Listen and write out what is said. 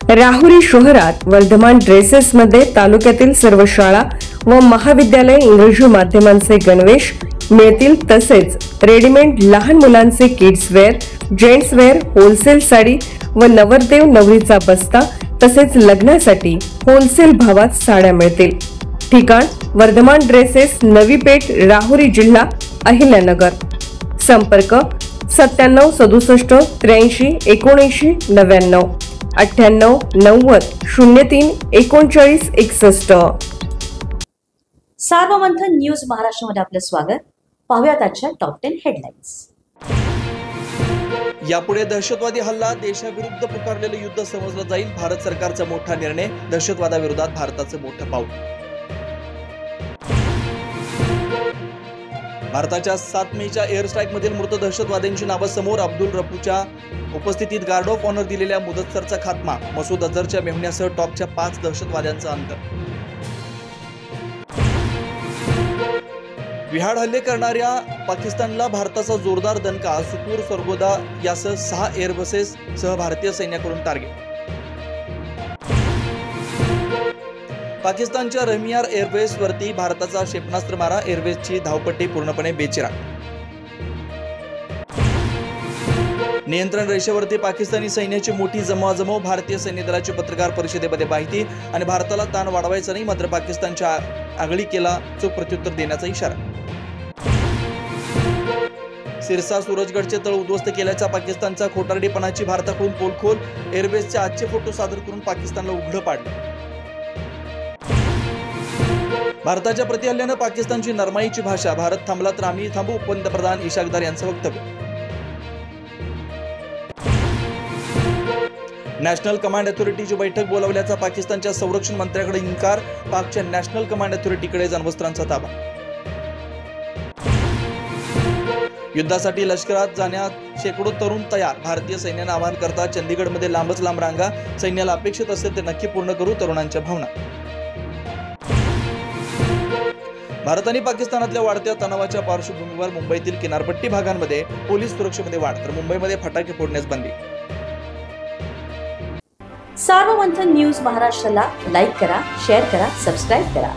राहुरी शहरात वर्धमान ड्रेसेसमध्ये तालुक्यातील सर्व शाळा व महाविद्यालय इंग्रजी माध्यमांचे गणवेश मिळतील। तसेच रेडीमेड लहान मुलांचे kids wear, gents wear, wholesale sari व नवरदेव नवरीचा बस्ता तसेच लग्नासाठी होलसेल भावात साड्या मिळतील। ठिकाण वर्धमान ड्रेसेस, नवी पेठ, राहुरी, जिल्हा अहिल्यानगर। संपर्क 97 67 83 79 99 98 90 03 39 61। सार्वमंथन न्यूज महाराष्ट्रामध्ये आपलं स्वागत। पाहूयात आजच्या टॉप 10 हेडलाईन्स। यापुढे दहशतवादी हल्ला देशाविरुद्ध पुकारलेलं युद्ध समजलं जाईल। भारत सरकारचा मोठा निर्णय, दहशतवादाविरोधात भारताचं मोठं पाऊल। भारताच्या 7 मेच्या एअर स्ट्राईक मधील मृत दहशतवाद्यांची नावं समोर। अब्दुल रफूच्या उपस्थितीत गार्ड ऑफ ऑनर दिलेल्या मुदस्सरचा खात्मा। मसूद अझरच्या मेहुण्यासह टॉपच्या 5 दहशतवाद्यांचा अंत। विहाड हल्ले करणाऱ्या पाकिस्तानला भारताचा जोरदार दणका। सुकूर, सरगोदा यासह 6 एअरबसेस सह भारतीय सैन्याकडून टार्गेट। पाकिस्तानच्या रमियार एअरबेसवरती भारताचा क्षेपणास्त्र मारा। एअरबेसची धावपट्टी पूर्णपणे बेचिराख। नियंत्रण रेषेवरती पाकिस्तानी सैन्याची मोठी जमवाजमव। भारतीय सैन्य दलाची पत्रकार परिषदेमध्ये माहिती। आणि भारताला ताण वाढवायचा नाही, मात्र पाकिस्तानच्या आगळीकेला चोख प्रत्युत्तर देण्याचा इशारा। सिरसा, सूरजगडचे तळ उद्ध्वस्त केल्याचा पाकिस्तानचा खोटारडेपणाची भारताकडून पोलखोल। एअरबेसचे आजचे फोटो सादर करून पाकिस्तानला उघडं पाडलं। भारताच्या प्रतिहल्ल्यानं पाकिस्तानची नरमाईची भाषा। भारत थांबला तर आम्ही थांबू, पंतप्रधान इशाकदार यांचं वक्तव्य। नॅशनल कमांड अथॉरिटीची बैठक बोलावल्याचा पाकिस्तानच्या संरक्षण मंत्र्याकडे इन्कार। पाकच्या नॅशनल कमांड अथॉरिटीकडे अण्वस्त्रांचा ताबा। युद्धासाठी लष्करात जाण्यात शेकडो तरुण तयार। भारतीय सैन्यानं आवाहन करता चंदीगडमध्ये लांबच लांब रांगा। सैन्याला अपेक्षित असेल ते नक्की पूर्ण करू, तरुणांच्या भावना। भारत आणि पाकिस्तानातल्या वाढत्या तणावाच्या पार्श्वभूमीवर मुंबईतील किनारपट्टी भागांमध्ये पोलीस सुरक्षेमध्ये वाढ, तर मुंबईमध्ये फटाके फोडण्यास बंदी। सार्वमंथन न्यूज महाराष्ट्राला लाईक करा, शेअर करा, सबस्क्राईब करा।